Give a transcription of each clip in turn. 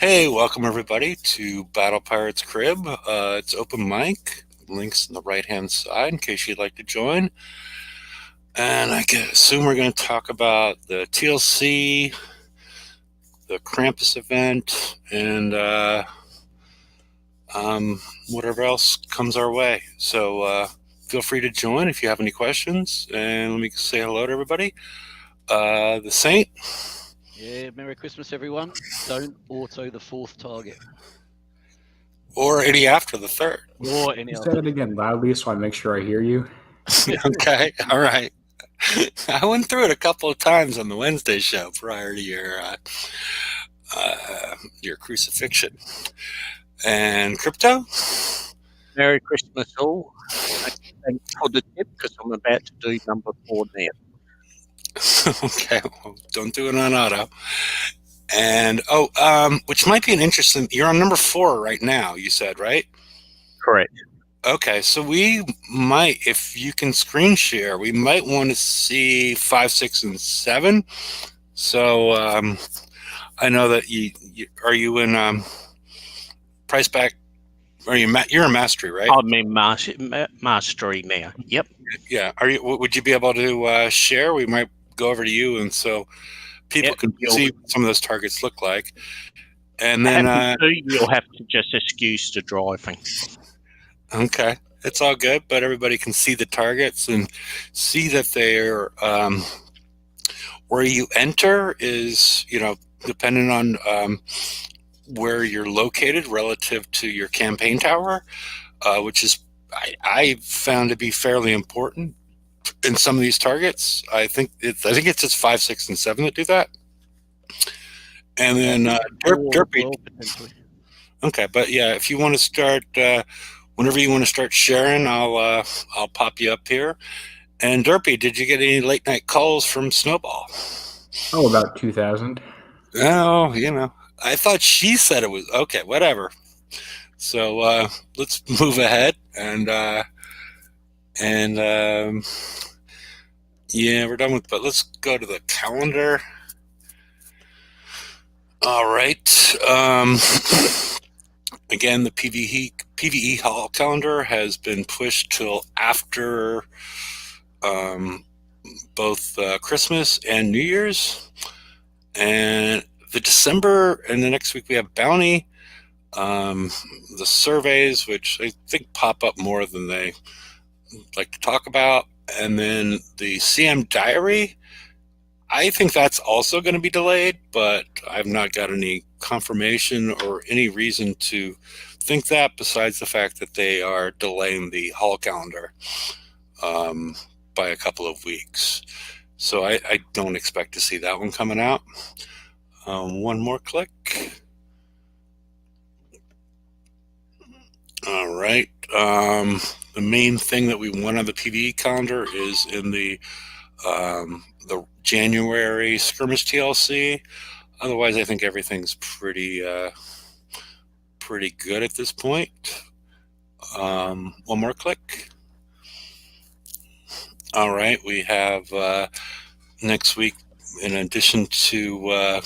Hey, welcome everybody to Battle Pirates Crib. It's open mic. Links on the right-hand side in case you'd like to join. And I assume we're going to talk about the TLC, the Krampus event, and whatever else comes our way. So feel free to join if you have any questions. And let me say hello to everybody. The Saint. Yeah, Merry Christmas, everyone. Don't auto the fourth target. Or any after the third. Or any Say other. it again loudly so I make sure I hear you. Okay, all right. I went through it a couple of times on the Wednesday show prior to your crucifixion. And Crypto? Merry Christmas all. Thanks for the tip because I'm about to do number 4 now. Okay, well, don't do it on auto. And which might be an interesting. You're on number 4 right now. You said, right? Correct. Okay, so we might, if you can screen share, we might want to see 5, 6, and 7. So I know that are you in price back? You're in mastery, right? I'm in mastery now. Yep. Yeah. Would you be able to share? We might go over to you, and so people can see what some of those targets look like. And then you'll have to just excuse the driving. Okay, it's all good, but everybody can see the targets and see that they're where you enter is, depending on where you're located relative to your campaign tower, which is I found to be fairly important in some of these targets. I think it's just 5, 6, and 7 that do that. And then Derpy. Okay, but yeah, if you want to start, whenever you want to start sharing, I'll pop you up here. And Derpy, did you get any late night calls from Snowball? Oh, about 2,000. Oh, I thought she said it was okay. Whatever. So let's move ahead and yeah, we're done with. But let's go to the calendar. All right. Again, the PVE Hall calendar has been pushed till after both Christmas and New Year's. And the December and the next week we have Bounty, the surveys, which I think pop up more than they like to talk about. And then the CM Diary, I think that's also going to be delayed, but I've not got any confirmation or any reason to think that besides the fact that they are delaying the Hall calendar by a couple of weeks. So I don't expect to see that one coming out. One more click. All right. The main thing that we want on the PvE calendar is in the January skirmish TLC. Otherwise, I think everything's pretty good at this point. One more click. All right, we have next week, in addition to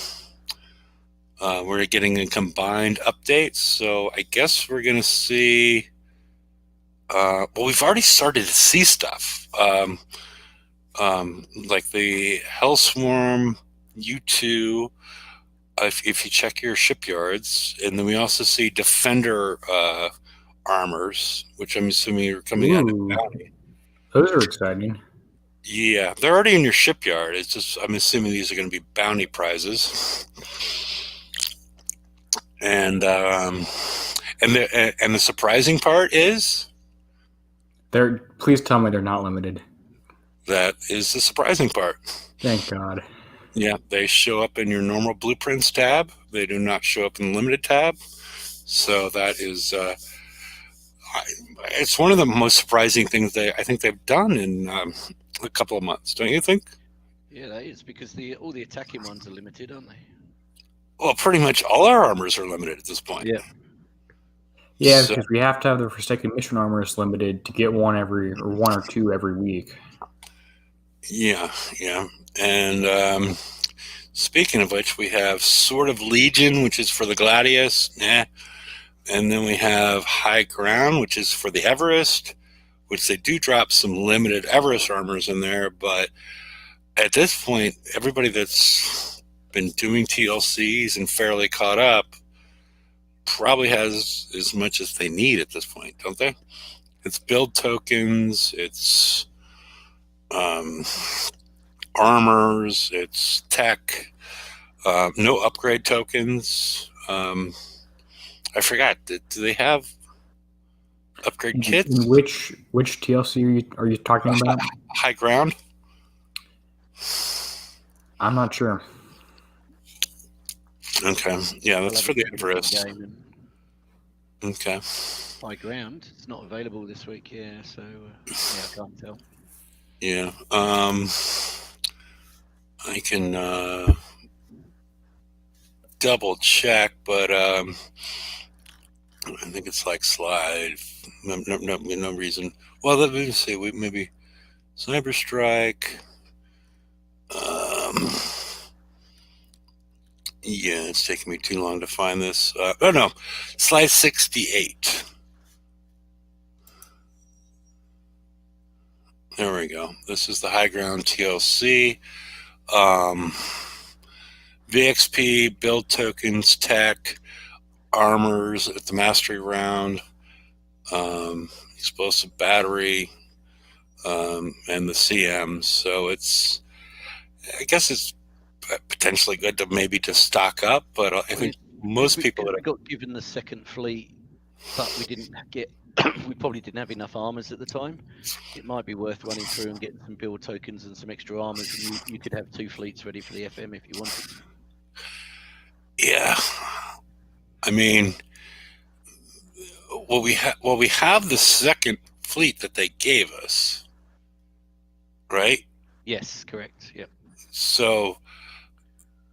we're getting a combined update. So I guess we're going to see. Well, we've already started to see stuff. Like the Hellswarm U2, if you check your shipyards, and then we also see Defender armors, which I'm assuming are coming out of Bounty. Those are exciting. Yeah, they're already in your shipyard. It's just I'm assuming these are going to be bounty prizes. And the surprising part is Please tell me they're not limited. That is the surprising part. Thank God. Yeah, they show up in your normal blueprints tab. They do not show up in the limited tab. So that is, it's one of the most surprising things I think they've done in a couple of months. Don't you think? Yeah, that is because all the attacking ones are limited, aren't they? Well, pretty much all our armors are limited at this point. Yeah. Yeah, so, because we have to have the Forsaken Mission armors limited to get one or two every week. Yeah, and Speaking of which, we have Sword of Legion, which is for the Gladius. And then we have High Ground, which is for the Everest, which they do drop some limited Everest armors in there. But at this point, everybody that's been doing TLCs and fairly caught up probably has as much as they need at this point, don't they? It's build tokens, it's armors, it's tech, no upgrade tokens. I forgot. Do they have upgrade kits? In which TLC are you talking about? High Ground? I'm not sure. Okay. Yeah, that's for the Everest. Okay. High Ground. It's not available this week, yeah, so I can't tell. Yeah. I can double check, but I think it's like slide. No reason. Well, let me see. Maybe Cyber Strike. Yeah, it's taking me too long to find this. Oh no, slide 68. There we go. This is the High Ground TLC. VXP, build tokens, tech, armors at the mastery round, explosive battery, and the CMs. So I guess it's potentially good to maybe just stock up, but I think most people that got given the second fleet, but we didn't get. We probably didn't have enough armors at the time. It might be worth running through and getting some build tokens and some extra armors, and you could have 2 fleets ready for the FM if you wanted. Yeah, I mean, we have the second fleet that they gave us, right? Yes, correct. Yep. So,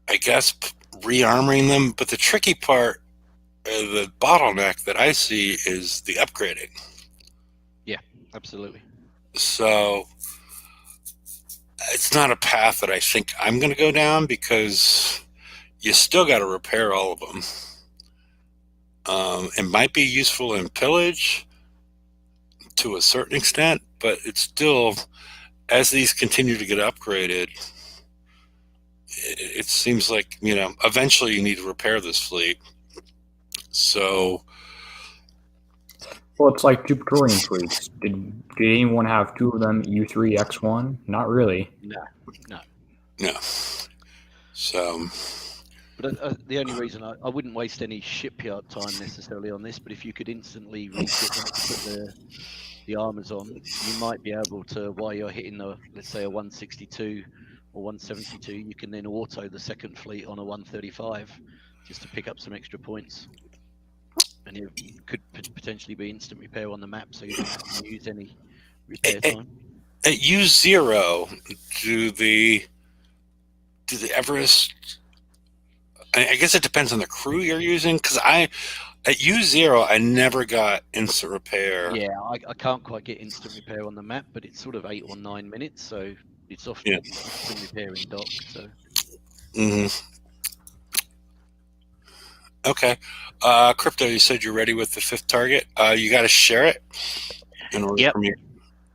I guess rearming them, but the tricky part, the bottleneck that I see is the upgrading. Yeah, absolutely. So, it's not a path that I think I'm going to go down because you still got to repair all of them. It might be useful in pillage to a certain extent, but it's still, as these continue to get upgraded, it seems like, eventually you need to repair this fleet. So, well, it's like two Praetorian fleets. Did anyone have 2 of them U3 X1? Not really. No. So, but the only reason I wouldn't waste any shipyard time necessarily on this, but if you could instantly refit them, put the armors on, you might be able to, while you're hitting let's say a 162 or 172, you can then auto the second fleet on a 135 just to pick up some extra points. And it could potentially be instant repair on the map, so you don't have to use any repair time. At U0, do the Everest? I guess it depends on the crew you're using, because at U0 I never got instant repair. Yeah, I can't quite get instant repair on the map, but it's sort of 8 or 9 minutes, so it's often instant repair in dock. So. Mm-hmm. Okay. Crypto, you said you're ready with the 5th target. You got to share it in order for me.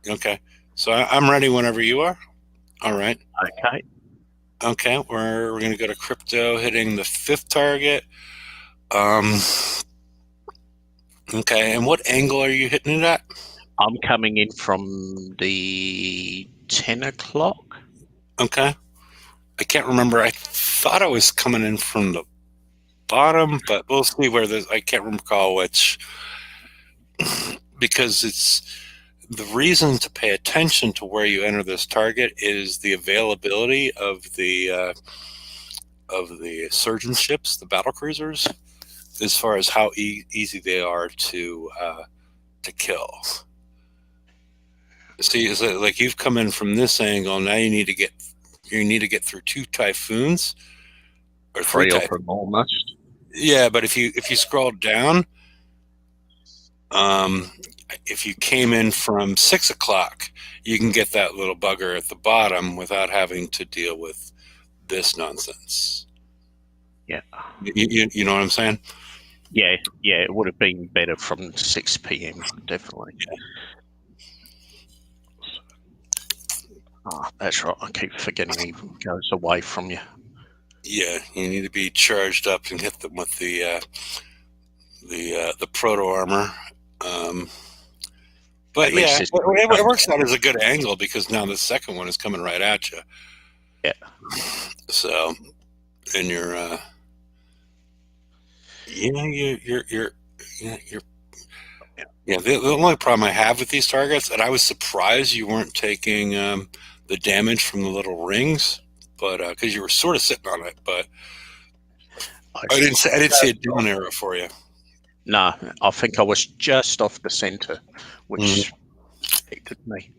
Okay. So I'm ready whenever you are. All right. Okay. We're going to go to Crypto, hitting the 5th target. Okay. And what angle are you hitting it at? I'm coming in from the 10 o'clock. Okay. I can't remember. I thought I was coming in from the bottom, but we'll see where I can't recall which, because it's the reason to pay attention to where you enter this target is the availability of the surgeon ships, the battle cruisers, as far as how easy they are to kill. See, is it like you've come in from this angle? Now you need to get through 2 typhoons or 3 of them almost. Yeah, but if you scroll down, if you came in from 6 o'clock, you can get that little bugger at the bottom without having to deal with this nonsense. Yeah. You know what I'm saying? Yeah, it would have been better from 6 p.m. definitely. Oh, that's right. I keep forgetting he goes away from you. Yeah, you need to be charged up and hit them with the proto armor. But yeah, it works out as a good angle because now the second one is coming right at you. Yeah. So, and you're the only problem I have with these targets, and I was surprised you weren't taking the damage from the little rings, but because you were sort of sitting on it, but I didn't see a down arrow for you. No, I think I was just off the center, which affected me.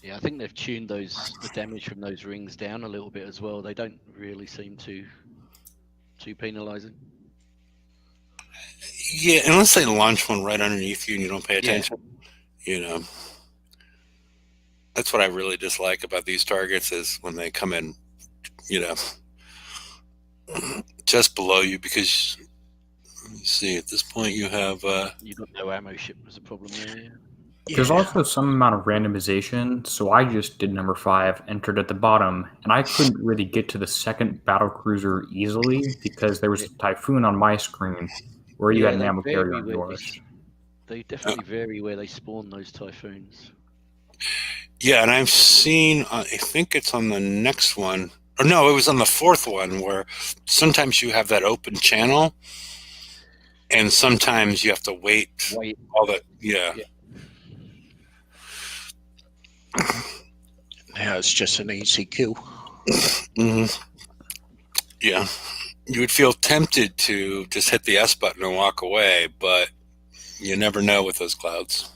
Yeah, I think they've tuned the damage from those rings down a little bit as well. They don't really seem too penalizing. Yeah, unless they launch one right underneath you and you don't pay attention, that's what I really dislike about these targets is when they come in, just below you because you see at this point you have you got no ammo ship was a problem there. Yeah. There's also some amount of randomization, so I just did number 5, entered at the bottom, and I couldn't really get to the second battle cruiser easily because there was a Typhoon on my screen where you had an ammo carrier on yours. They definitely vary where they spawn those Typhoons. Yeah, and I've seen, I think it's on the next one, or no, it was on the 4th one where sometimes you have that open channel and sometimes you have to wait. All that, yeah. Now it's just an easy kill. Yeah. You would feel tempted to just hit the S button and walk away, but you never know with those clouds.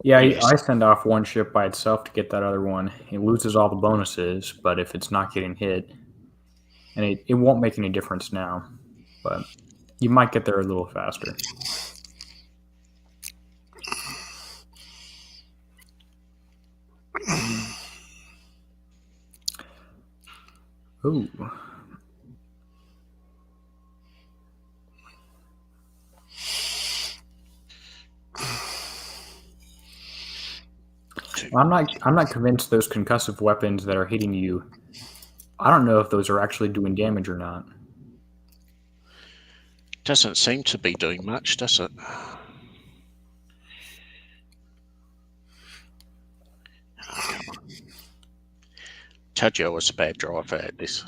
Yeah, I send off one ship by itself to get that other one. It loses all the bonuses, but if it's not getting hit, and it won't make any difference now, but you might get there a little faster. Ooh. I'm not convinced those concussive weapons that are hitting you, I don't know if those are actually doing damage or not. Doesn't seem to be doing much, does it? Told you I was a bad driver at this.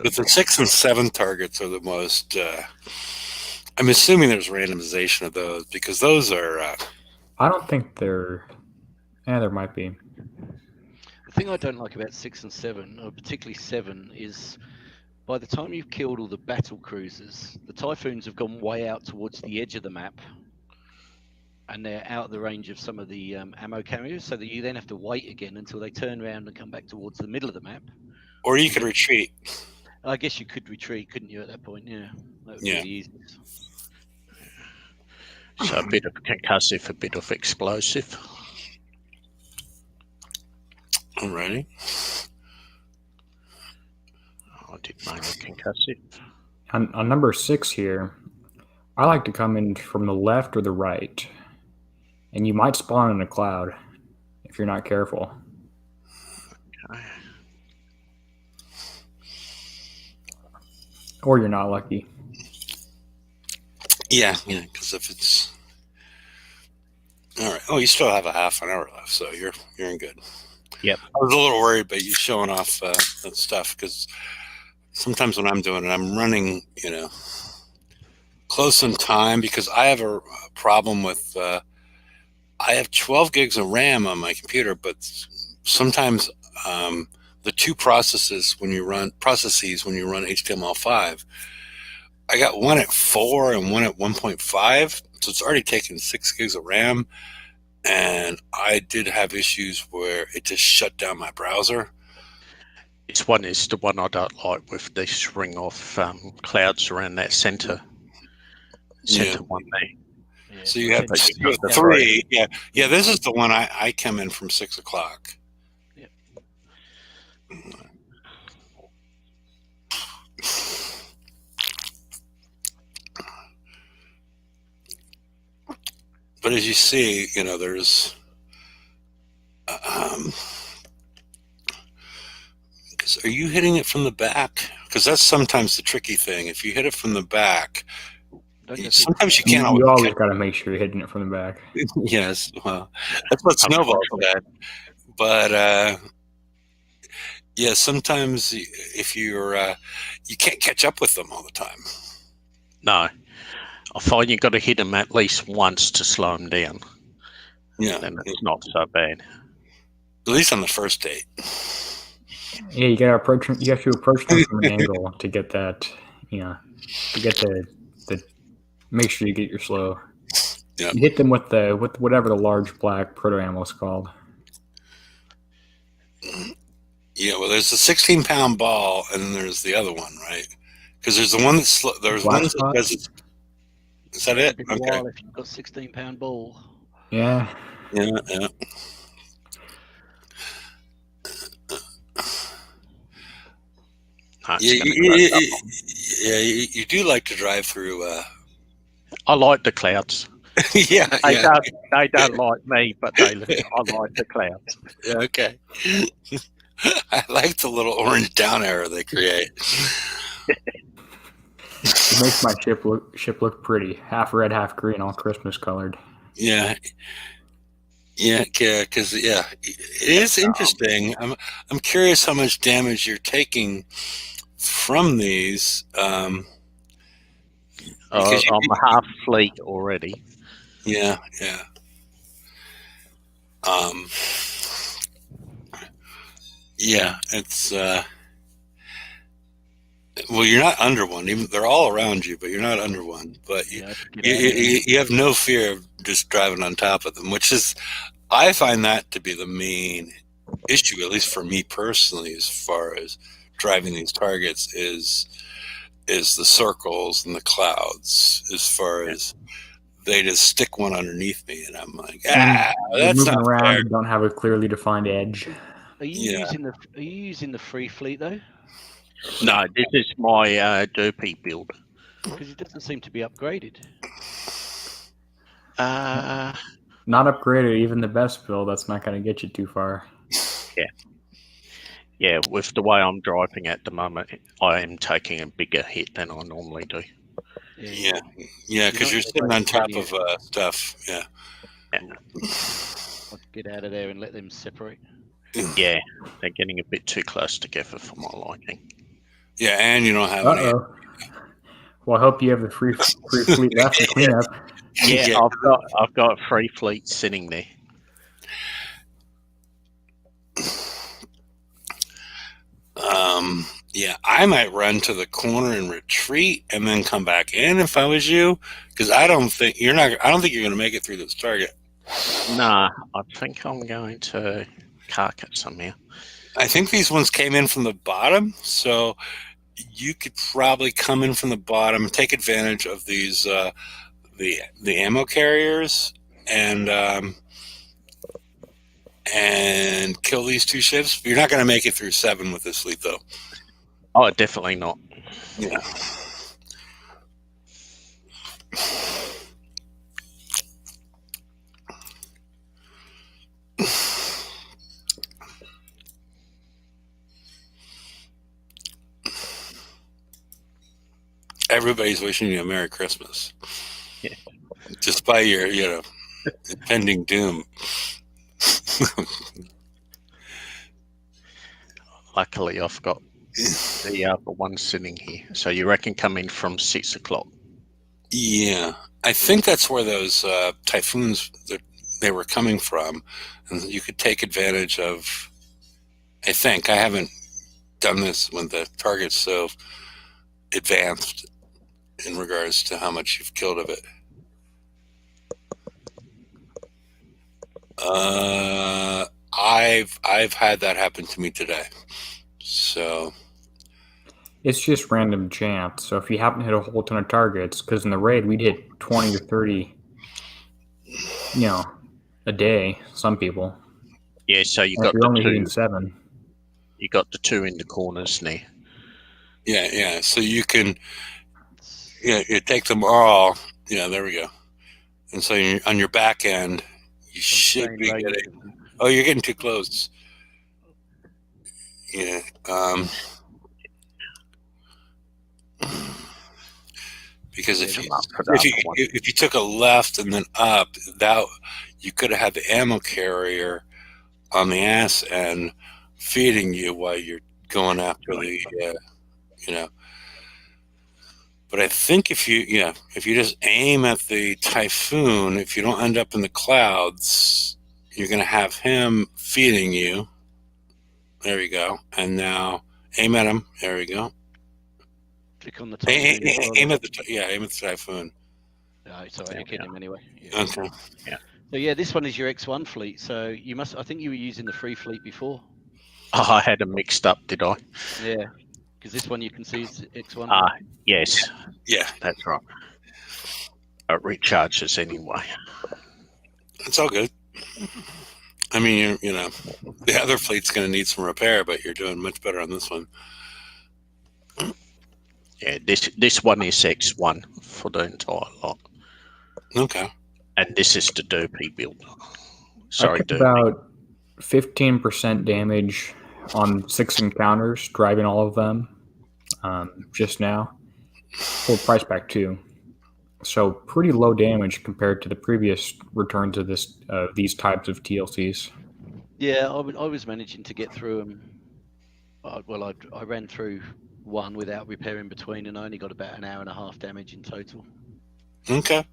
But the 6 and 7 targets are the most. I'm assuming there's randomization of those because those are. I don't think they're. Yeah, there might be. The thing I don't like about 6 and 7, or particularly 7, is by the time you've killed all the battle cruisers, the Typhoons have gone way out towards the edge of the map, and they're out of the range of some of the ammo carriers, so that you then have to wait again until they turn around and come back towards the middle of the map. Or you could retreat. I guess you could retreat, couldn't you, at that point? Yeah, that would be the easiest. So a bit of concussive, a bit of explosive. Alrighty. I did mainly concussive. On number 6 here, I like to come in from the left or the right, and you might spawn in a cloud if you're not careful. Okay. Or you're not lucky. Yeah, because if it's all right. Oh, you still have a half an hour left, so you're in good. Yep. I was a little worried about you showing off that stuff because sometimes when I'm doing it, I'm running, close in time because I have a problem with. I have 12 gigs of RAM on my computer, but sometimes the two processes when you run HTML5. I got one at 4 and one at 1.5, so it's already taken 6 gigs of RAM, and I did have issues where it just shut down my browser. This one is the one I don't like with this ring of clouds around that center one there. Yeah, So you have But you have the three. Yeah. This is the one I come in from 6 o'clock. Yep. But as you see, there's. Are you hitting it from the back? Because that's sometimes the tricky thing. If you hit it from the back, sometimes you can't You always always got to make sure you're hitting it from the back. Yes, well, that's what Snowball said. But yeah, sometimes if you can't catch up with them all the time. No, I find you've got to hit them at least once to slow them down. Yeah, then it's not so bad. At least on the first date. Yeah, you got to approach them. You have to approach them from an angle to get that. To get the make sure you get your slow. Yeah. You hit them with whatever the large black proto ammo is called. Yeah, well, there's a 16-pound ball, and then there's the other one, right? Because there's the one that's there's Black one spot? that does. Is that it? It'd be a while if you've got 16-pound ball. Yeah. Yeah. You do like to drive through. I like the clouds. Yeah, They don't like me, but I like the clouds. Yeah, okay. I like the little orange down arrow they create. It makes my ship look pretty. Half red, half green, all Christmas colored. Yeah, because it is interesting. I'm curious how much damage you're taking from these. I'm half fleet already. Yeah. Yeah, it's well, you're not under one. Even they're all around you, but you're not under one. But you have no fear of just driving on top of them, which is, I find that to be the main issue, at least for me personally, as far as driving these targets is the circles and the clouds. As far as they just stick one underneath me, and I'm like, that's moving not around. fair. You don't have a clearly defined edge. Are you using the free fleet though? No, this is my derpy build. Because it doesn't seem to be upgraded. Not upgraded. Even the best build, that's not going to get you too far. Yeah. With the way I'm driving at the moment, I am taking a bigger hit than I normally do. Yeah, because you're sitting on top of stuff. Yeah. I'll get out of there and let them separate. Yeah, they're getting a bit too close together for my liking. Yeah, and you don't have any. Well, I hope you have the free fleet left to clean up. Yeah, I've got a free fleet sitting there. Yeah, I might run to the corner and retreat, and then come back in if I was you, because I don't think you're going to make it through this target. Nah, I think I'm going to cark it somehow. I think these ones came in from the bottom, so you could probably come in from the bottom, take advantage of these the ammo carriers, and kill these two ships. But you're not going to make it through 7 with this fleet, though. Oh, definitely not. Yeah. Everybody's wishing you a Merry Christmas. Yeah. Despite your, impending doom. Luckily, I've got the other one sitting here. So you reckon come in from 6 o'clock? Yeah. I think that's where those typhoons, they were coming from. And you could take advantage of, I think. I haven't done this when the target's so advanced in regards to how much you've killed of it. I've had that happen to me today. So It's just random chance. So if you happen to hit a whole ton of targets, because in the raid we'd hit 20 or 30, a day. Some people. Yeah, so you And got if you're the only two. hitting 7. You got the two in the corners there. yeah. So you can, you take them all. Yeah, there we go. And so on your back end, you should be getting. Oh, you're getting too close. Yeah. Because if you took a left and then up, that you could have had the ammo carrier on the ass end feeding you while you're going after the, But I think if you just aim at the Typhoon, if you don't end up in the clouds, you're going to have him feeding you. There you go. And now aim at him. There we go. Click on the Typhoon. Aim at the Typhoon. Sorry, you're kidding him anyway. Yeah. Okay. Yeah. So yeah, this one is your X1 fleet. So I think you were using the free fleet before. Oh, I had them mixed up, did I? Yeah. Because this one you can see is X1. Yes. Yeah. That's right. It recharges anyway. It's all good. I mean, the other fleet's going to need some repair, but you're doing much better on this one. Yeah, this one is X1 for the entire lot. Okay. And this is the Derpy build. Sorry, I took about 15% damage on 6 encounters, driving all of them just now. Full price back too. So pretty low damage compared to the previous returns of these types of TLCs. Yeah, I was managing to get through them. I ran through one without repair in between, and I only got about an hour and a half damage in total. Okay.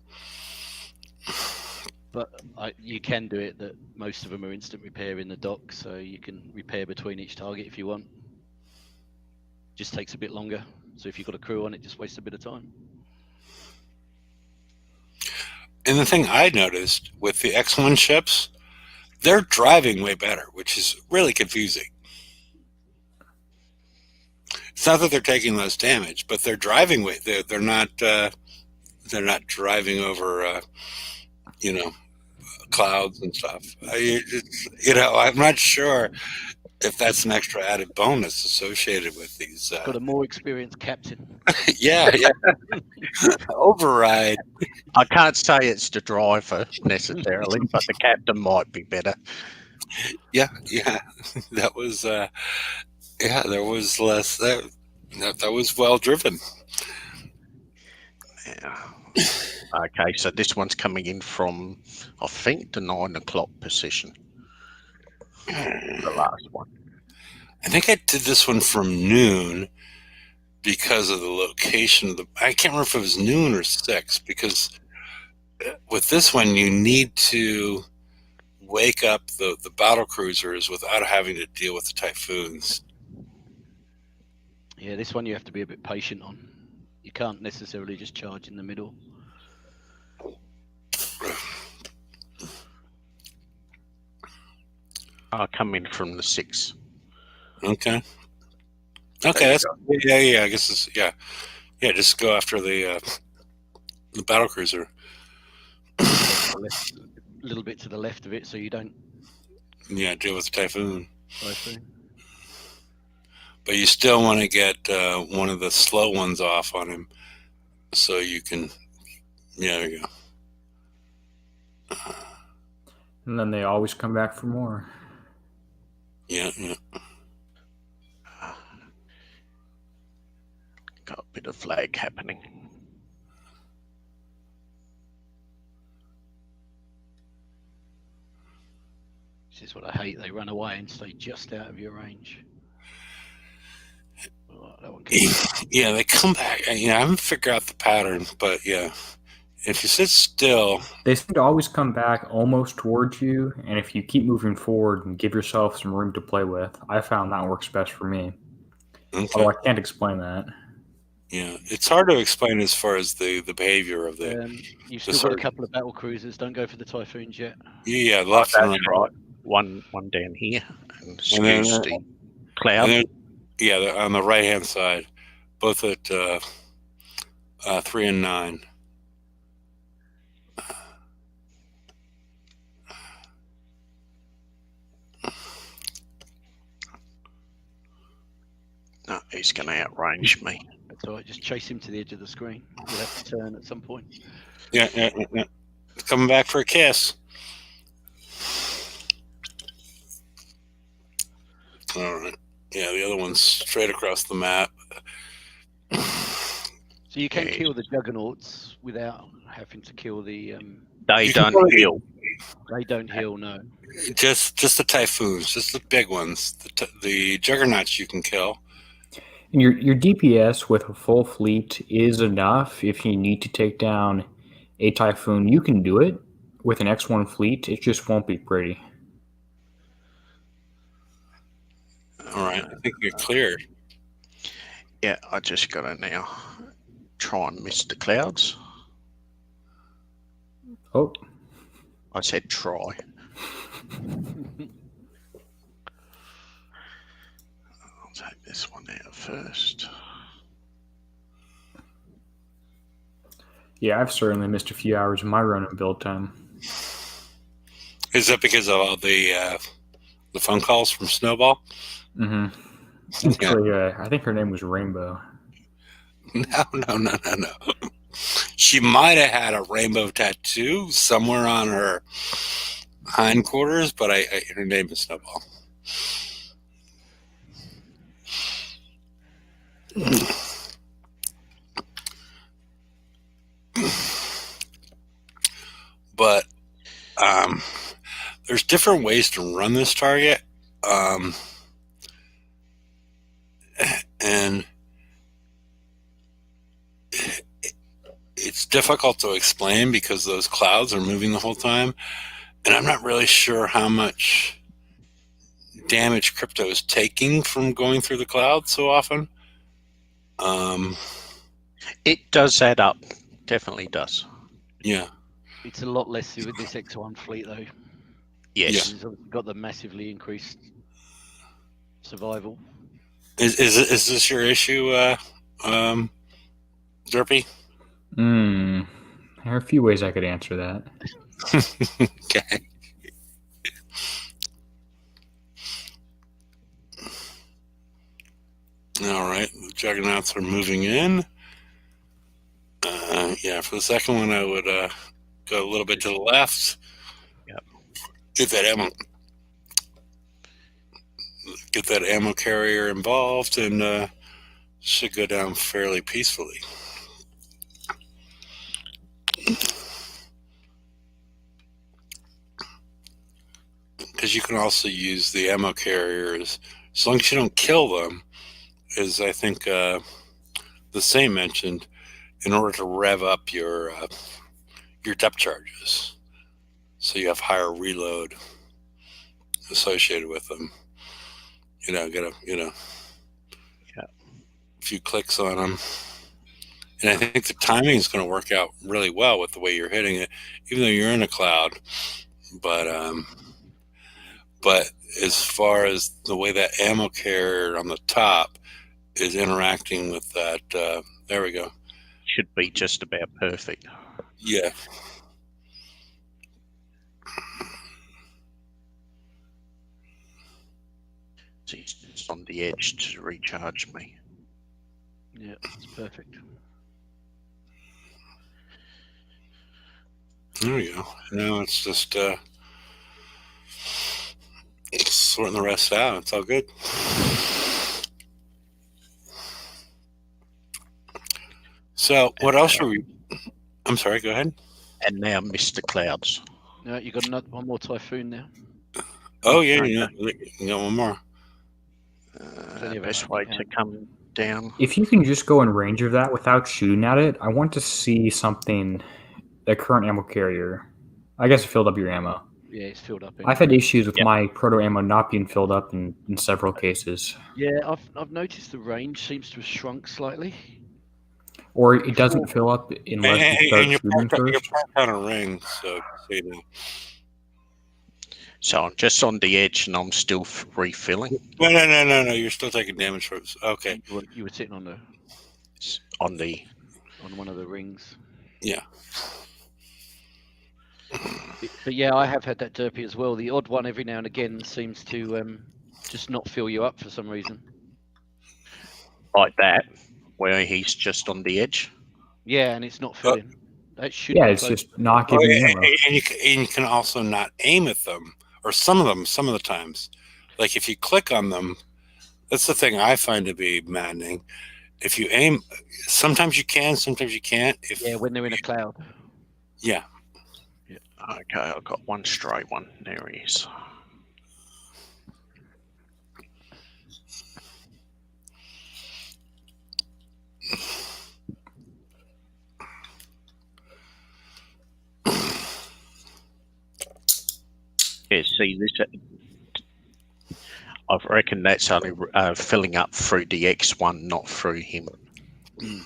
But you can do it that most of them are instant repair in the dock, so you can repair between each target if you want. Just takes a bit longer. So if you've got a crew on it, just waste a bit of time. And the thing I noticed with the X1 ships, they're driving way better, which is really confusing. It's not that they're taking less damage, but they're driving way. They're not driving over, clouds and stuff. I'm not sure if that's an extra added bonus associated with these. Got a more experienced captain. Yeah. Override. I can't say it's the driver necessarily, but the captain might be better. Yeah. That was. There was less. That was well driven. Yeah. Okay, so this one's coming in from, I think, the 9 o'clock position. The last one. I think I did this one from noon because of the location of I can't remember if it was noon or 6, because with this one you need to wake up the battle cruisers without having to deal with the Typhoons. Yeah, this one you have to be a bit patient on. You can't necessarily just charge in the middle. I'll come in from the 6. Okay. That's, yeah. I guess it's just go after the battle cruiser. A little bit to the left of it, so you don't. Yeah, deal with the Typhoon. But you still want to get one of the slow ones off on him, so you can. Yeah, there you go. And then they always come back for more. Yeah. Got a bit of flag happening. This is what I hate. They run away and stay just out of your range. Oh, that one Yeah, they come back. I haven't figured out the pattern, but yeah. If you sit still, they seem to always come back almost towards you, and if you keep moving forward and give yourself some room to play with, I found that works best for me. Okay. Although I can't explain that. Yeah, it's hard to explain as far as the behavior of the. You've still got a couple of battle cruisers. Don't go for the Typhoons yet. Yeah, left and right. One down here, and skews the cloud. Yeah, on the right hand side, both at 3 and 9. No, he's going to outrange me. That's all right. Just chase him to the edge of the screen. You'll have to turn at some point. Yeah. Coming back for a kiss. All right. Yeah, the other one's straight across the map. So you can kill the juggernauts without having to kill the. They You don't can- heal. They don't heal, no. Just the typhoons, just the big ones. The juggernauts you can kill. And your DPS with a full fleet is enough. If you need to take down a typhoon, you can do it with an X1 fleet. It just won't be pretty. All right, I think you're clear. Yeah, I just got to now try and miss the clouds. Oh, I said try. I'll take this one out first. yeah, I've certainly missed a few hours of my run and build time. Is that because of all the phone calls from Snowball? Mm-hmm. Actually, I think her name was Rainbow. No. She might have had a rainbow tattoo somewhere on her hindquarters, but her name is Snowball. But there's different ways to run this target, and it's difficult to explain because those clouds are moving the whole time, and I'm not really sure how much damage crypto is taking from going through the clouds so often. It does add up. Definitely does. Yeah. It's a lot less with this X1 fleet, though. Yes. It's got the massively increased survival. Is this your issue, Derpy? There are a few ways I could answer that. Okay. All right, the juggernauts are moving in. Yeah, for the second one, I would go a little bit to the left. Yep. Get that ammo carrier involved, and should go down fairly peacefully. Because you can also use the ammo carriers, as long as you don't kill them, as I think the Saint mentioned, in order to rev up your depth charges, so you have higher reload associated with them. Get a few clicks on them, and I think the timing is going to work out really well with the way you're hitting it, even though you're in a cloud. But as far as the way that ammo carrier on the top is interacting with that, there we go. Should be just about perfect. Yeah. So he's just on the edge to recharge me. Yeah, it's perfect. There we go. Now it's just sorting the rest out. It's all good. So what else are we? I'm sorry. Go ahead. And now Mr. Clouds. No, you got one more typhoon now. Oh yeah. You got one more. Plenty of Best it. way to come down. If you can just go in range of that without shooting at it, I want to see something. The current ammo carrier. I guess it filled up your ammo. Yeah, it's filled up. I've had issues with Yep. my proto ammo not being filled up in several cases. Yeah, I've noticed the range seems to have shrunk slightly. Or it doesn't fill up unless you start And you're shooting parked first. on a ring, so you know. So I'm just on the edge and I'm still refilling No. You're still taking damage from this. Okay. You were sitting on one of the rings. Yeah. But yeah, I have had that derpy as well. The odd one every now and again seems to just not fill you up for some reason. like that, where he's just on the edge. Yeah, and it's not filling. That should. Yeah, be it's close. just not giving you ammo. And you can also not aim at them, or some of the times. Like if you click on them, that's the thing I find to be maddening. If you aim, sometimes you can, sometimes you can't. Yeah, when they're in a cloud. Yeah. Okay, I've got one stray one. There he is. Yeah, see this. I reckon that's only filling up through the X1, not through him. Now,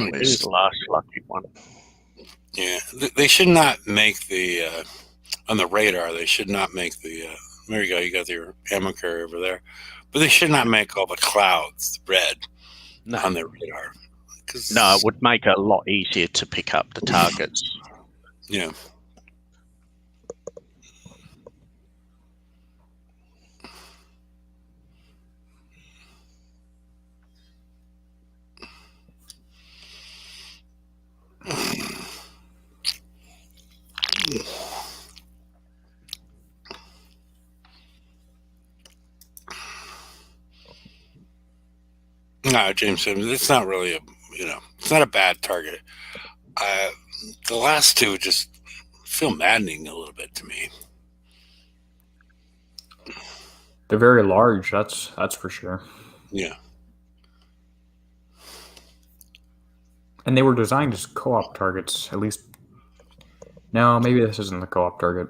where's the last lucky one? Yeah, they should not make the on the radar. They should not make the. There you go. You got your ammo carrier over there, but they should not make all the clouds red on their radar. No, it would make it a lot easier to pick up the targets. Yeah. No, James, it's not really it's not a bad target. The last two just feel maddening a little bit to me. They're very large. That's for sure. Yeah. And they were designed as co-op targets, at least. No, maybe this isn't the co-op target.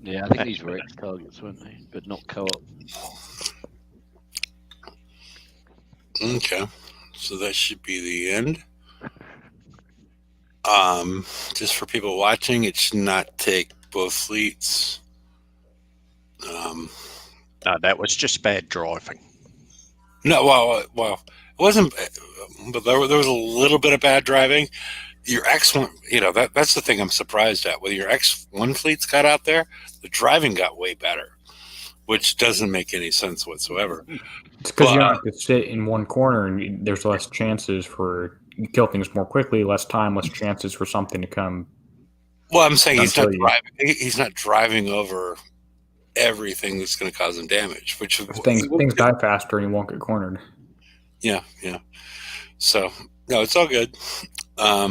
Yeah, I think these were X targets, weren't they? But not co-op. Okay, so that should be the end. Just for people watching, it should not take both fleets. No, that was just bad driving. No, well, it wasn't, but there was a little bit of bad driving. Your X1, that's the thing I'm surprised at. When your X1 fleets got out there, the driving got way better, which doesn't make any sense whatsoever. It's because you don't have to sit in one corner, and there's less chances for you kill things more quickly, less time, less chances for something to come. Well, I'm saying he's not driving. He's not driving over everything that's going to cause him damage. Which things die faster, and you won't get cornered. Yeah. So no, it's all good. All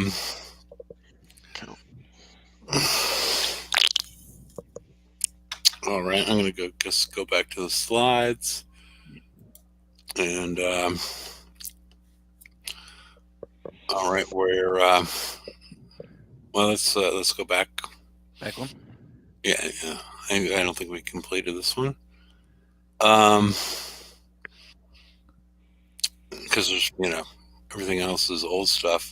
right, I'm going to go back to the slides, and all right, let's go back. Back one. Yeah. I don't think we completed this one. Because there's everything else is old stuff.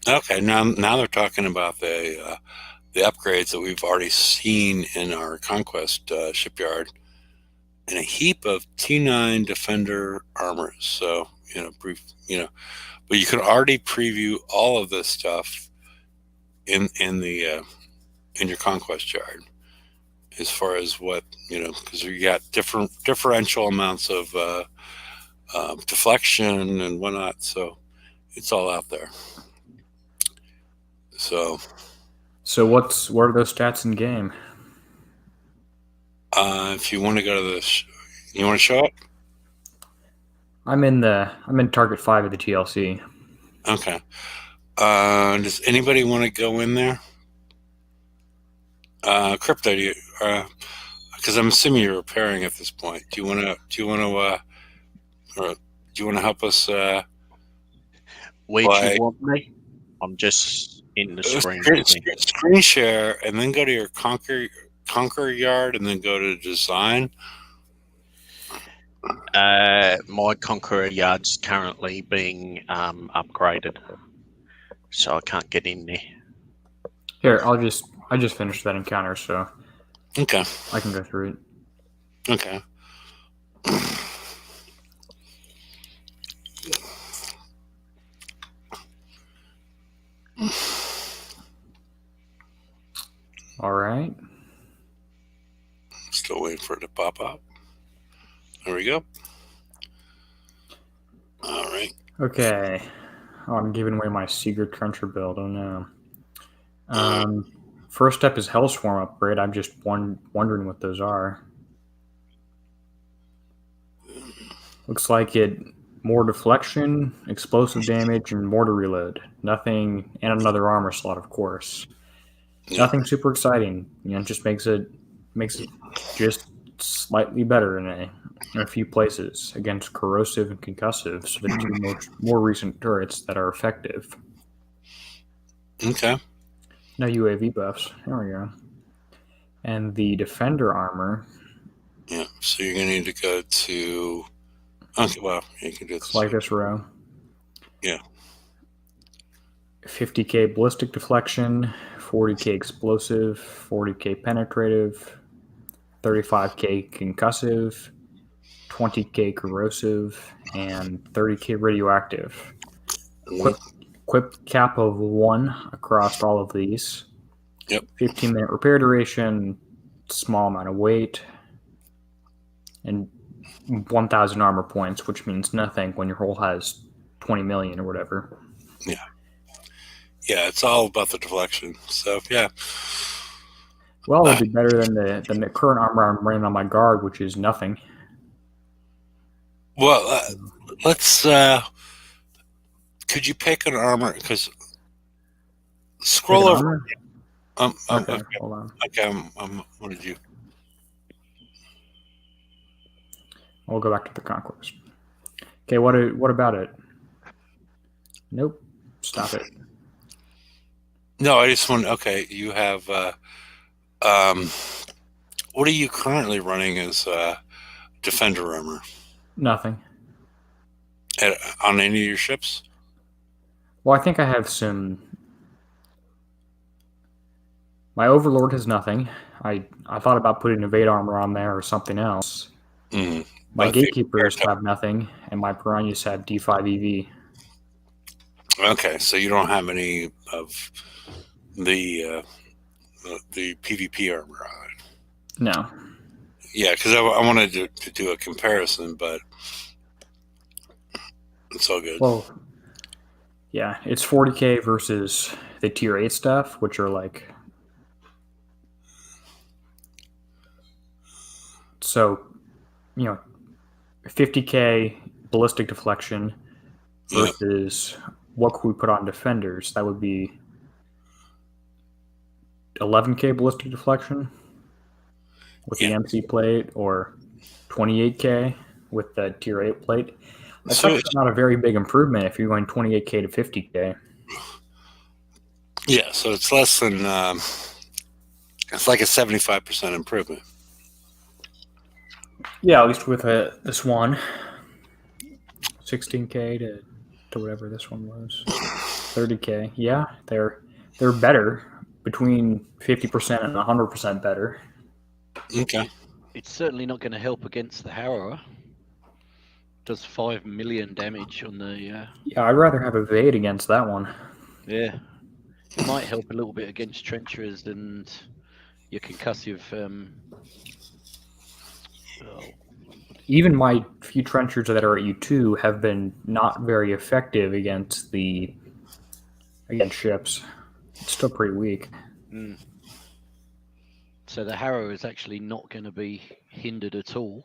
Okay, now they're talking about the upgrades that we've already seen in our Conquest shipyard, and a heap of T9 Defender armors. So but you can already preview all of this stuff in your Conquest yard, as far as what because you got differential amounts of deflection and whatnot. So it's all out there. So what are those stats in game? If you want to go to you want to show it? I'm in target 5 of the TLC. Okay. Does anybody want to go in there? Crypto, do you? Because I'm assuming you're repairing at this point. Do you want to help us? Where do you want me? I'm just in the screen. Screen share, and then go to your Conquer yard, and then go to design. My Conqueror yard's currently being upgraded, so I can't get in there. Here, I just finished that encounter, so Okay. I can go through it. Okay. All right. Still waiting for it to pop up. There we go. All right. Okay. Oh, I'm giving away my Secret Trencher build. Oh no. First step is Hellswarm upgrade. I'm just wondering what those are. Looks like it more deflection, explosive damage, and mortar reload. Nothing, and another armor slot, of course. Yeah. Nothing super exciting. It just makes it just slightly better in a few places against corrosive and concussive. So the two more recent turrets that are effective. Okay. No UAV buffs. There we go. And the defender armor. Yeah. So you're gonna need to go to. Okay. Well, you can do this. It's like this row. Yeah. 50k ballistic deflection, 40k explosive, 40k penetrative, 35k concussive, 20k corrosive, and 30k radioactive. Equip cap of 1 across all of these. Yep. 15-minute repair duration, small amount of weight, and 1,000 armor points, which means nothing when your hull has 20 million or whatever. Yeah. Yeah, it's all about the deflection. So yeah. Well, it'd be better than the current armor I'm running on my guard, which is nothing. Well, let's. Could you pick an armor? Because scroll Pick an over. armor? Okay. Hold on. Okay. What did you? We'll go back to the conquest. Okay, what about it? Nope. Stop it. No, I just want. Okay, you have. What are you currently running as defender armor Nothing. on any of your ships? Well, I think I have some. My Overlord has nothing. I thought about putting evade armor on there or something else. Mm. My Gatekeepers have nothing, and my Piranhas have D5 EV. Okay, so you don't have any of the PvP armor on it. No. Yeah, because I wanted to do a comparison, but it's all good. Well, yeah, it's 40k versus the tier 8 stuff, which are like. So, 50k ballistic deflection versus what could we put on defenders? That would be 11k ballistic deflection with the MC plate, or 28k with the tier 8 plate. That's actually not a very big improvement if you're going 28k to 50k. Yeah, so it's less than. It's like a 75% improvement. Yeah, at least with this one. 16k to whatever this one was. 30k. Yeah, they're better, between 50% and 100% better. Okay. It's certainly not going to help against the Harrower. Does 5 million damage on the. Yeah, I'd rather have evade against that one. Yeah, it might help a little bit against trenchers and your concussive. Even my few trenchers that are at U2 have been not very effective against ships. It's still pretty weak. Mm. So the Harrow is actually not going to be hindered at all.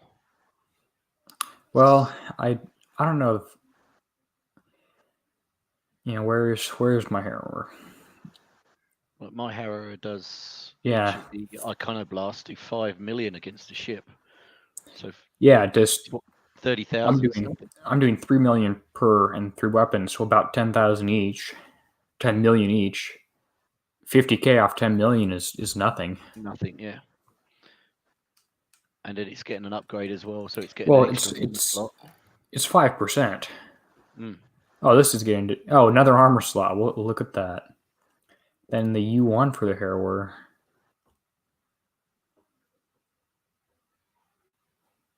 Well, I don't know if where's my Harrower? Well, my Harrower does. Yeah. The Iconoblast do 5 million against a ship. So yeah, just 30,000. I'm doing 3 million per and 3 weapons, so about 10,000 each, 10 million each. 50k off 10 million is nothing. Nothing, yeah. And then it's getting an upgrade as well, so it's getting Well, an extra movement slot. it's 5%. Mm. Oh, this is getting another armor slot. Look at that. Then the U1 for the harrower.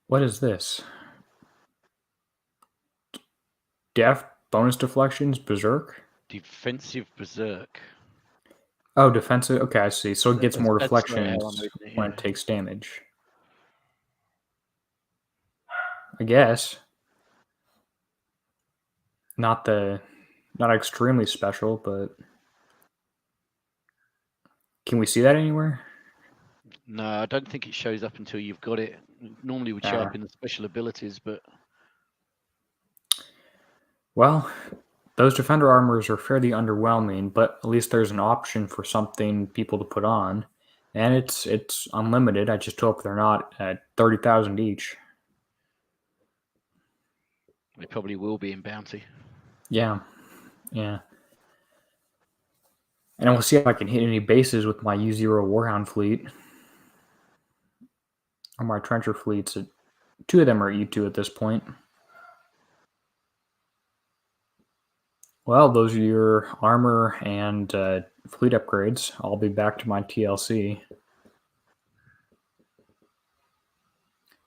What is this? Def bonus deflections, berserk. Defensive berserk. Oh, defensive. Okay, I see. So it gets more That's how I'm deflections reading it, when yeah. it takes damage. I guess. Not extremely special, but can we see that anywhere? No, I don't think it shows up until you've got it. Normally would show up in the special abilities, but well, those defender armors are fairly underwhelming, but at least there's an option for something people to put on, and it's unlimited. I just hope they're not at 30,000 each. they probably will be in bounty. Yeah. And we'll see if I can hit any bases with my U0 Warhound fleet. Or my Trencher fleets. 2 of them are E2 at this point. Well, those are your armor and fleet upgrades. I'll be back to my TLC.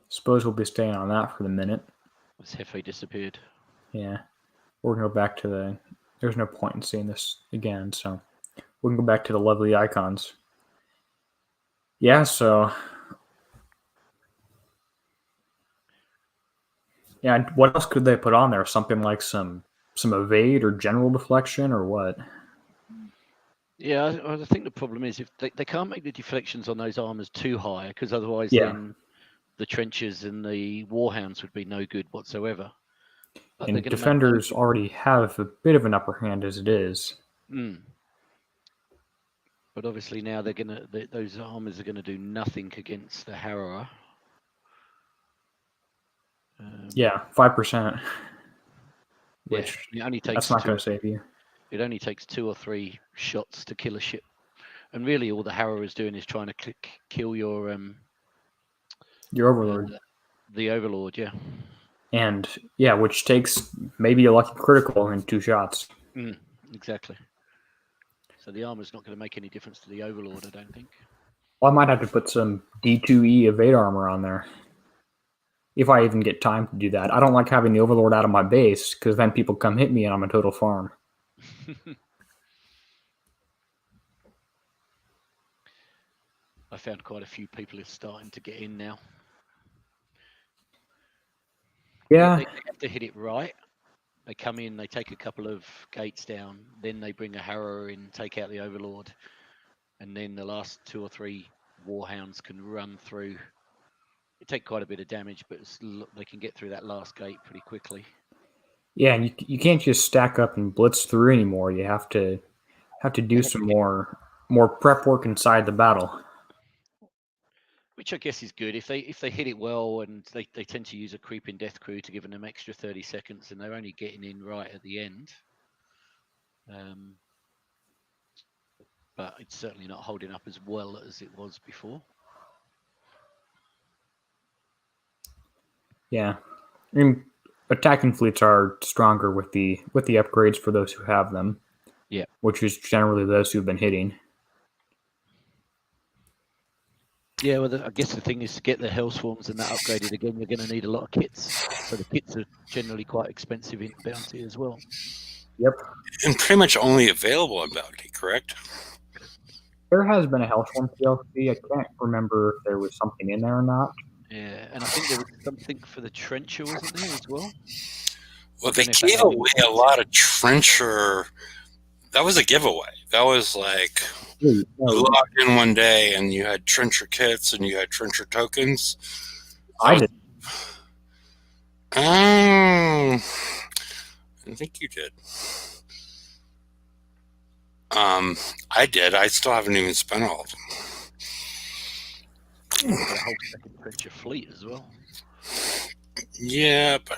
Suppose we'll be staying on that for the minute. As Hefe disappeared. Yeah. We're going to go back to the... There's no point in seeing this again, so... We can go back to the lovely icons. Yeah, so... Yeah, what else could they put on there? Something like some evade or general deflection or what? Yeah, I think the problem is if they can't make the deflections on those armors too high, because otherwise then the trenches and the warhounds would be no good whatsoever. But and defenders already have a bit of an upper hand as it is. But obviously now those armors are gonna do nothing against the harrower. Yeah, 5%. Which it only takes that's not going to save you. It only takes 2 or 3 shots to kill a ship, and really all the harrower is doing is trying to kill your overlord. The overlord, yeah. And yeah, which takes maybe a lucky critical in 2 shots. Exactly. So the armor's not going to make any difference to the overlord, I don't think. Well, I might have to put some D2E evade armor on there. If I even get time to do that. I don't like having the overlord out of my base, because then people come hit me and I'm a total farm. I found quite a few people are starting to get in now. Yeah. They have to hit it right. They come in, they take a couple of gates down, then they bring a harrower in, take out the overlord, and then the last 2 or 3 warhounds can run through. It take quite a bit of damage, but they can get through that last gate pretty quickly. Yeah, and you can't just stack up and blitz through anymore. You have to do some more prep work inside the battle. Which I guess is good if they hit it well, and they tend to use a creeping death crew to give them extra 30 seconds, and they're only getting in right at the end. But it's certainly not holding up as well as it was before. Yeah, I mean, attacking fleets are stronger with the upgrades for those who have them. Yeah, which is generally those who've been hitting. Yeah, well, I guess the thing is to get the hell swarms and that upgraded again, you're going to need a lot of kits. So the kits are generally quite expensive in bounty as well. Yep, and pretty much only available in bounty, correct? There has been a Hellstorm TLC. I can't remember if there was something in there or not. Yeah, and I think there was something for the trencher, wasn't there, as well? Well, they gave away a lot of trencher. That was a giveaway. That was like you logged in one day and you had trencher kits and you had trencher tokens. I did. I think you did. I did. I still haven't even spent all of them. A whole second trencher fleet as well. Yeah, but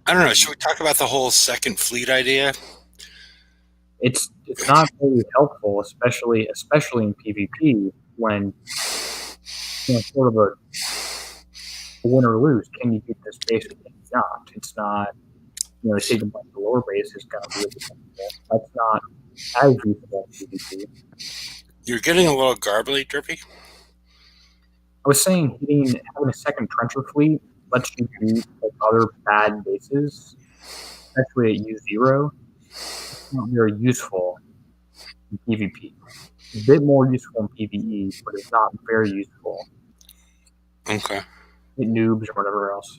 I don't know. Should we talk about the whole second fleet idea? It's not very helpful, especially in PvP when sort of a win or lose. Can you get this base or can you not? It's not, taking like the lower base is going to be really difficult. That's not as useful in PvP. You're getting a little garbly, Drippy. I was saying having a second trencher fleet lets you beat like other bad bases, especially at U0. It's not very useful in PvP. It's a bit more useful in PvE, but it's not very useful. Okay. It noobs or whatever else.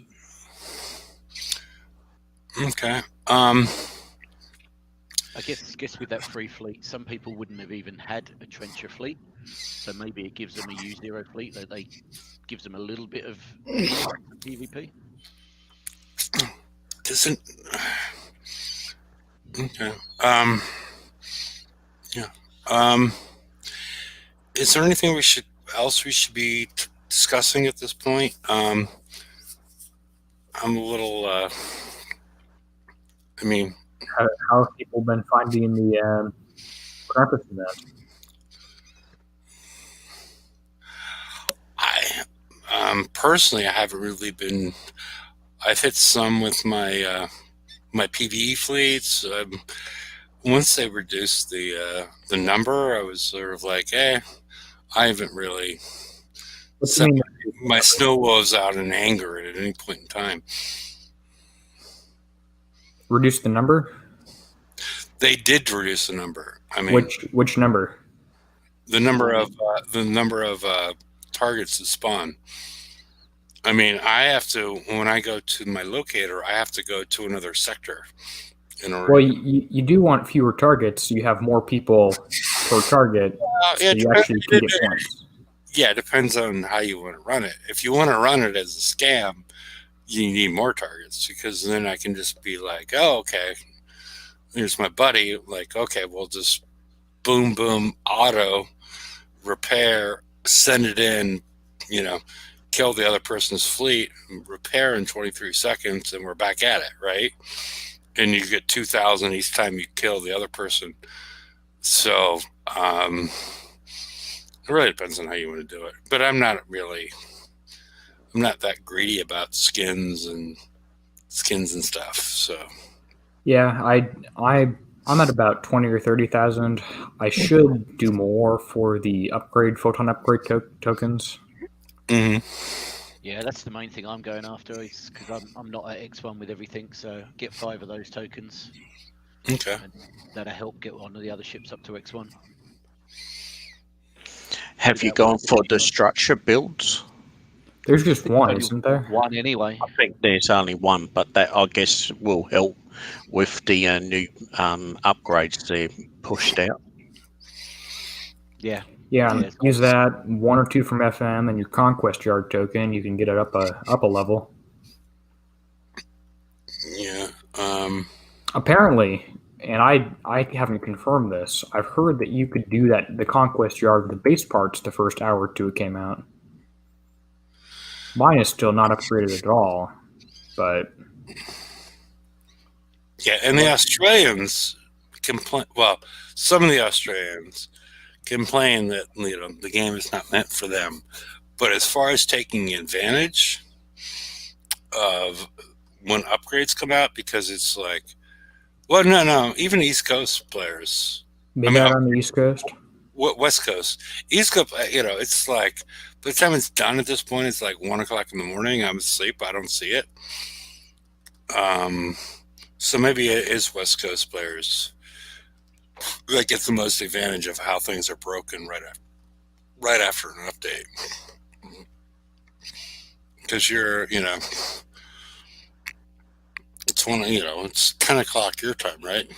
Okay. I guess with that free fleet, some people wouldn't have even had a trencher fleet, so maybe it gives them a U0 fleet that gives them a little bit of PvP. Doesn't. Okay. Yeah. Is there anything we should be discussing at this point? I'm a little. I mean, how have people been finding the Krampus event? Personally, I haven't really been. I've hit some with my my PvE fleets. Once they reduced the number, I was sort of like, I haven't really set my snow wolves out in anger at any point in time. Reduce the number? They did reduce the number. I mean, which number? The number of targets that spawn. I mean, I have to, when I go to my locator, I have to go to another sector in order. Well, you do want fewer targets. You have more people per target. So you actually can get points. Yeah, it depends on how you want to run it. If you want to run it as a scam, you need more targets, because then I can just be like, oh, okay, here's my buddy. Like, okay, we'll just boom, boom, auto repair, send it in, kill the other person's fleet, repair in 23 seconds, and we're back at it, right? And you get 2,000 each time you kill the other person. So it really depends on how you want to do it. But I'm not that greedy about skins and stuff. So yeah, I'm at about 20 or 30,000. I should do more for the photon upgrade tokens. Mm-hmm. Yeah, that's the main thing I'm going after, is because I'm not at X1 with everything, so get 5 of those tokens. Okay. And that'll help get one of the other ships up to X1. Have you gone for the structure builds? There's just one, isn't there? One anyway. I think there's only one, but that, I guess, will help with the new upgrades they pushed out. Yeah. Yeah, use that 1 or 2 from FM and your Conquest Yard token. You can get it up a level. Yeah. Apparently, and I haven't confirmed this, I've heard that you could do that, the Conquest Yard, the base parts, the first hour or two it came out. Mine is still not upgraded at all, but yeah, and the Australians complain. Well, some of the Australians complain that the game is not meant for them. But as far as taking advantage of when upgrades come out, because it's like, well, no, even East Coast players. On the East Coast, West Coast, East Coast. It's like by the time it's done at this point, it's like 1 o'clock in the morning. I'm asleep. I don't see it. So maybe it is West Coast players that get the most advantage of how things are broken right after an update. Because it's it's 10 o'clock your time, right?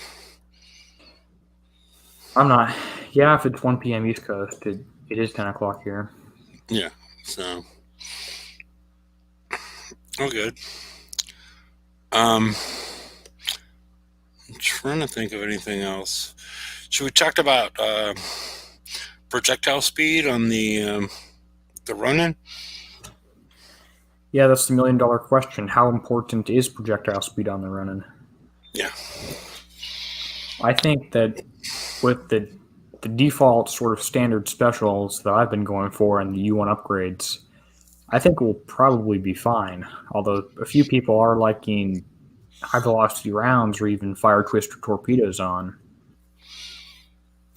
I'm not. Yeah, if it's 1 p.m. East Coast, it is 10 o'clock here. Yeah, so good. I'm trying to think of anything else. Should we talk about projectile speed on the run-in? Yeah, that's the $1 million question. How important is projectile speed on the run-in? Yeah. I think that with the the default sort of standard specials that I've been going for and the U1 upgrades, I think will probably be fine. Although a few people are liking high velocity rounds or even fire twister torpedoes on.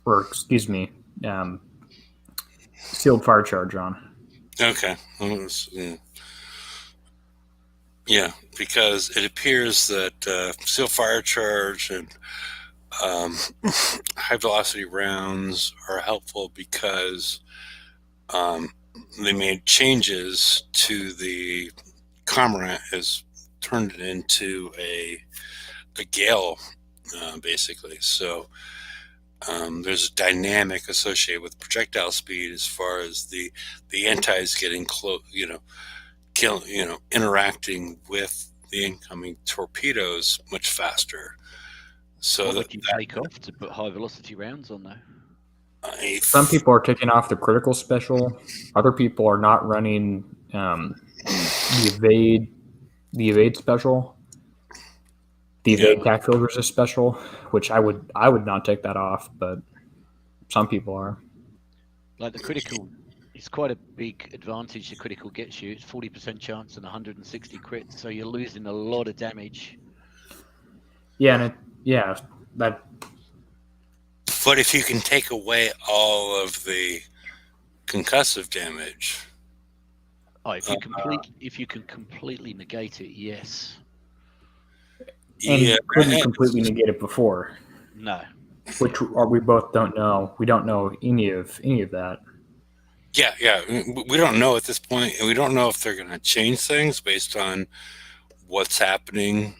Or, excuse me, sealed fire charge on. Okay. Yeah, because it appears that sealed fire charge and high velocity rounds are helpful because they made changes to the Cormorant, has turned it into a gale, basically. So there's a dynamic associated with projectile speed as far as the antis getting close, interacting with the incoming torpedoes much faster. So what would you take off to put high velocity rounds on though? Some people are taking off the critical special. Other people are not running the evade special. The evade tack field resist special, which I would not take that off, but some people are. Like the critical, it's quite a big advantage the critical gets you. It's 40% chance and 160 crits, so you're losing a lot of damage. Yeah, that. But if you can take away all of the concussive damage, if you can completely negate it, yes. And you couldn't completely negate it before. No. Which we both don't know. We don't know any of that. Yeah. We don't know at this point, and we don't know if they're going to change things based on what's happening.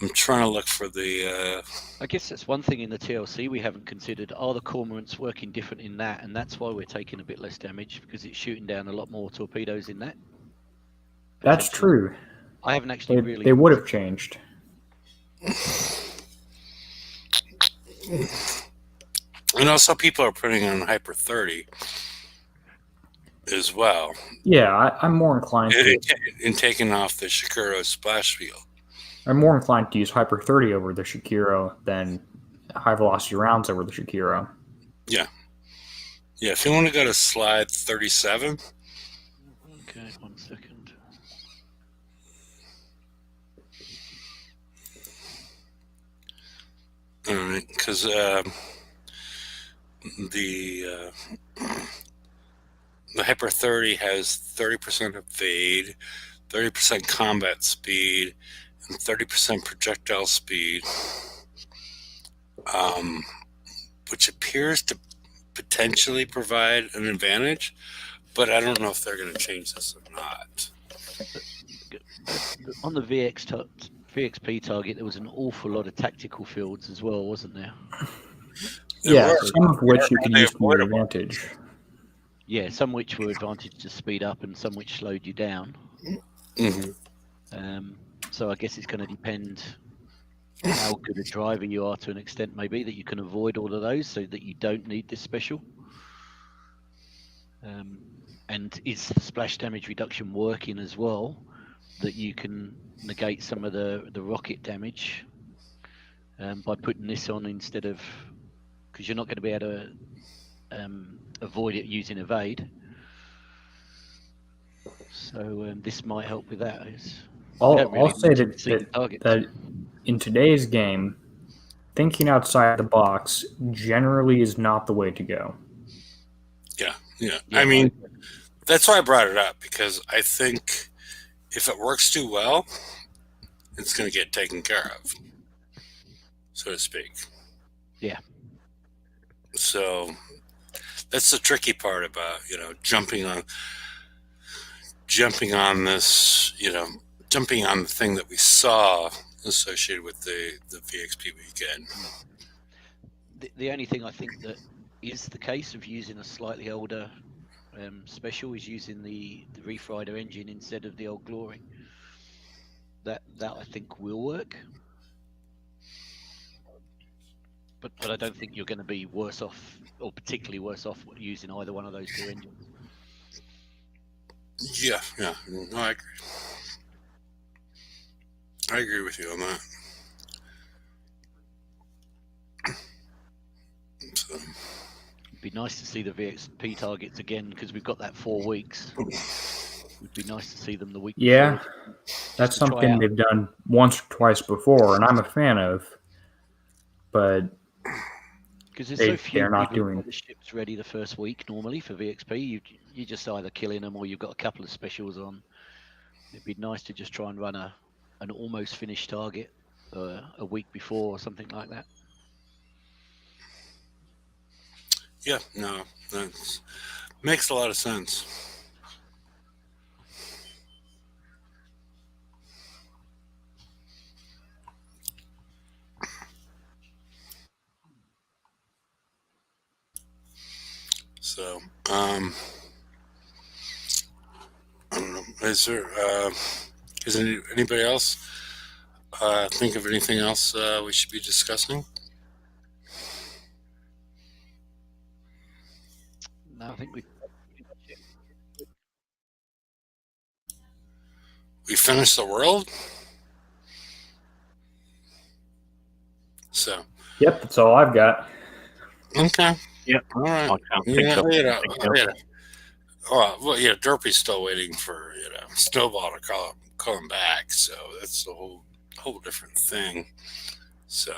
I'm trying to look for the... I guess that's one thing in the TLC we haven't considered. Are the Cormorants working different in that? And that's why we're taking a bit less damage, because it's shooting down a lot more torpedoes in that. That's true. I haven't actually They would have changed. And also people are putting on Hyper 30 as well. Yeah, I'm more inclined in taking off the Shikuro splash field. I'm more inclined to use Hyper 30 over the Shikiro than high velocity rounds over the Shikiro. Yeah. Yeah, if you want to go to slide 37. Okay, 1 second. All right, because the Hyper 30 has 30% evade, 30% combat speed, and 30% projectile speed, which appears to potentially provide an advantage, but I don't know if they're going to change this or not. On the VXP target, there was an awful lot of tactical fields as well, wasn't there? Yeah, some of which you can use to your advantage. Yeah, some which were advantage to speed up and some which slowed you down. Mm-hmm. So I guess it's going to depend how good a driver you are to an extent, maybe, that you can avoid all of those so that you don't need this special. And is the splash damage reduction working as well, that you can negate some of the rocket damage by putting this on instead of, because you're not going to be able to avoid it using evade. So this might help with that. I'll say that in today's game, thinking outside the box generally is not the way to go. Yeah. I mean, that's why I brought it up, because I think if it works too well, it's going to get taken care of, so to speak. Yeah. So that's the tricky part about, jumping on this, jumping on the thing that we saw associated with the VXP weekend. The only thing I think that is the case of using a slightly older special is using the Reef Rider engine instead of the old Glory. That I think will work. But I don't think you're going to be worse off, or particularly worse off, using either one of those two engines. Yeah. No, I agree. I agree with you on that. So. It'd be nice to see the VXP targets again because we've got that 4 weeks. It'd be nice to see them the week Yeah, before. that's to try something out. they've done once or twice before, and I'm a fan of. But Because there's so few they're not people who doing. get the ships ready the first week normally for VXP. You just either killing them or you've got a couple of specials on. It'd be nice to just try and run an almost finished target a week before or something like that. Yeah, no, that makes a lot of sense. So, I don't know. Is anybody else think of anything else we should be discussing? No, I think We finished the world. So, Yep, that's all I've got. okay. Yep. All right. I can't think of anything else. Well, yeah, Derpy's still waiting for Snowball to call him back. So that's a whole different thing. So,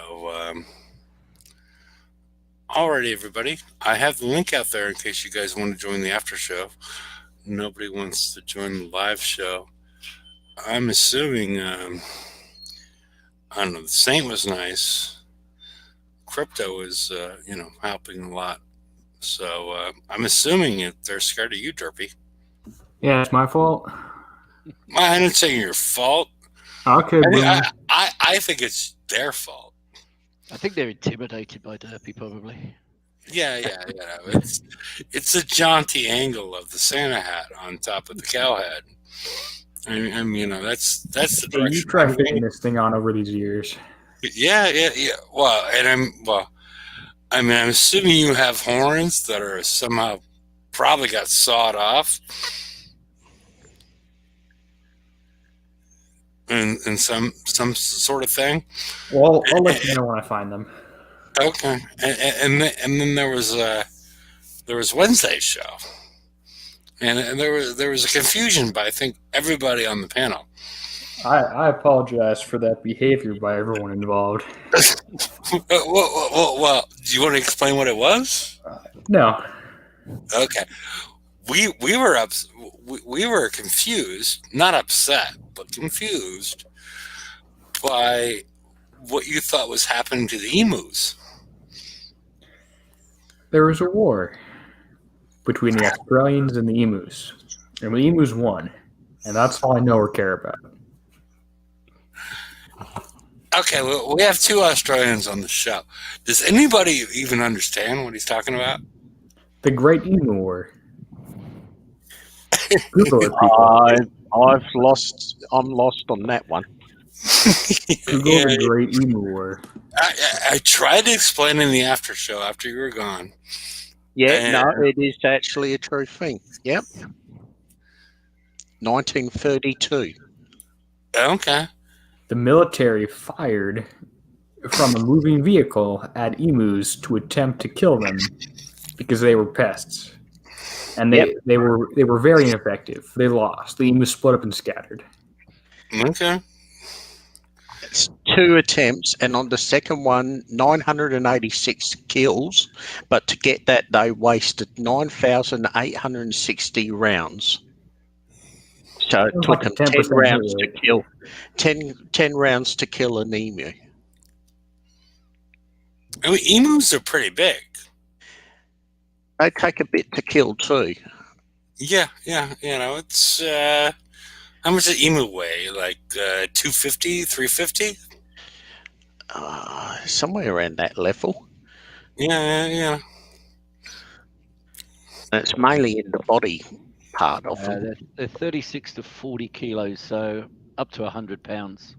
alrighty, everybody. I have the link out there in case you guys want to join the after show. Nobody wants to join the live show. I'm assuming, I don't know, the Saint was nice. Crypto is, helping a lot. So I'm assuming they're scared of you, Derpy. Yeah, it's my fault. I didn't say your fault. Okay, I think it's their fault. I think they're intimidated by Derpy, probably. Yeah. It's a jaunty angle of the Santa hat on top of the cow head. I mean, that's the direction. You try fitting this thing on over these years. Yeah. Well, I'm assuming you have horns that are somehow probably got sawed off, and some sort of thing. Well, I'll let you know when I find them. Okay, and then there was Wednesday's show, and there was a confusion by I think everybody on the panel. I apologize for that behavior by everyone involved. Well, do you want to explain what it was? No. Okay, we were confused, not upset, but confused by what you thought was happening to the emus. There was a war between the Australians and the emus, and the emus won, and that's all I know or care about. Okay, well, we have two Australians on the show. Does anybody even understand what he's talking about? The Great Emu War. Google it, people. I'm lost on that one. Google the Great Emu War. I tried to explain in the after show after you were gone. Yeah, no, it is actually a true thing. Yep. 1932. Okay. The military fired from a moving vehicle at emus to attempt to kill them because they were pests. And they were very ineffective. They lost. The emus split up and scattered. Okay. It's 2 attempts, and on the second one, 986 kills. But to get that, they wasted 9,860 rounds. So it took them 10 rounds to kill 10 rounds to kill an emu. I mean, emus are pretty big. They take a bit to kill too. Yeah. It's how much does emu weigh? Like 250, 350? Somewhere around that level. Yeah. It's mainly in the body part of them. They're 36 to 40 kilos, so up to 100 pounds.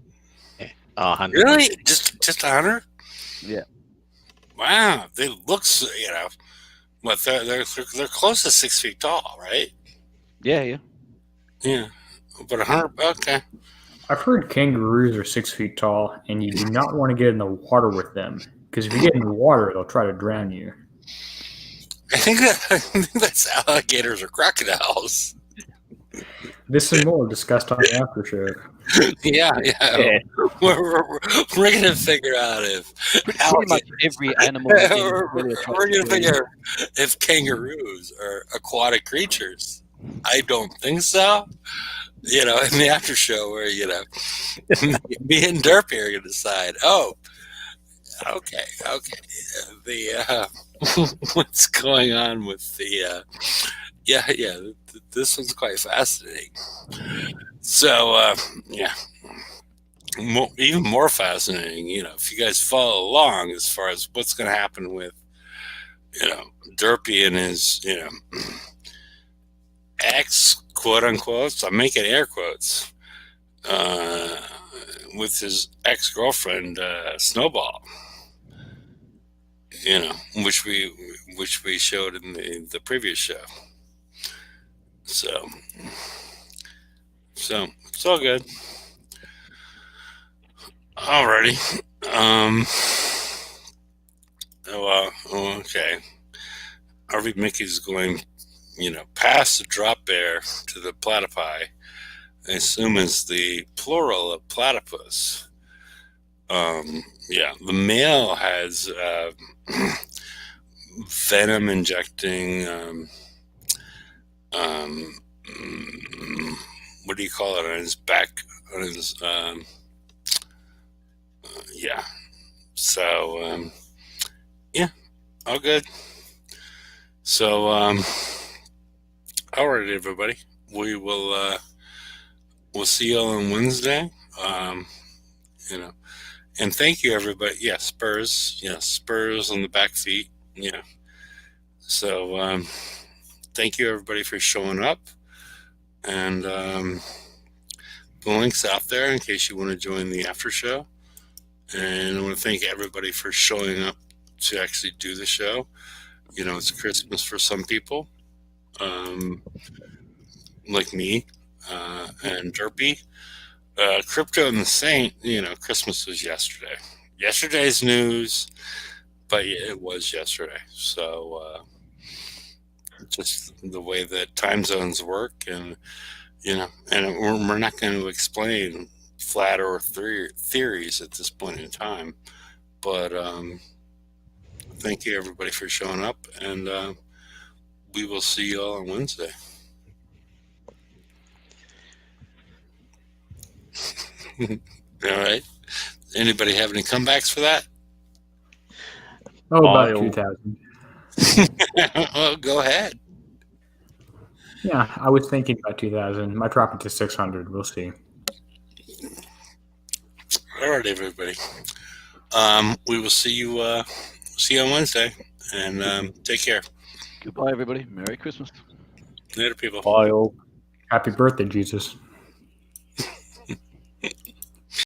Yeah. 100. Really? Just 100? Yeah. Wow. They look, but they're close to 6 feet tall, right? Yeah. Yeah. But 100. Okay. I've heard kangaroos are 6 feet tall, and you do not want to get in the water with them because if you get in the water, they'll try to drown you. I think that's alligators or crocodiles. This and more discussed on the after show. Yeah. Yeah. We're gonna figure out if Pretty much every animal in really we're gonna attractive. figure if kangaroos are aquatic creatures. I don't think so. In the after show where me and Derpy are gonna decide. Oh, okay. The what's going on with the this one's quite fascinating. So yeah, even more fascinating. If you guys follow along as far as what's going to happen with Derpy and his ex, quote unquote. So I'm making air quotes with his ex-girlfriend Snowball. Which we showed in the previous show. So it's all good. Alrighty. Okay. RV Mickey's going, past the drop bear to the platypi. I assume is the plural of platypus. The male has venom injecting. What do you call it on his back? On his So all good. So all right, everybody. We will we'll see you all on Wednesday. And thank you, everybody. Yeah, Spurs. Yeah, Spurs on the back feet. Yeah. So thank you, everybody, for showing up. And the link's out there in case you want to join the after show. And I want to thank everybody for showing up to actually do the show. It's Christmas for some people, like me and Derpy. Crypto and the Saint, Christmas was yesterday. Yesterday's news, but it was yesterday. So just the way that time zones work, and and we're not going to explain flat earth theories at this point in time. But thank you, everybody, for showing up, and we will see you all on Wednesday. All right. Anybody have any comebacks for that? Oh, about 2,000. Well, go ahead. Yeah, I was thinking about 2,000. Might drop it to 600. We'll see. All right, everybody. We will see you on Wednesday, and take care. Goodbye, everybody. Merry Christmas. Later, people. Bye all. Happy birthday, Jesus.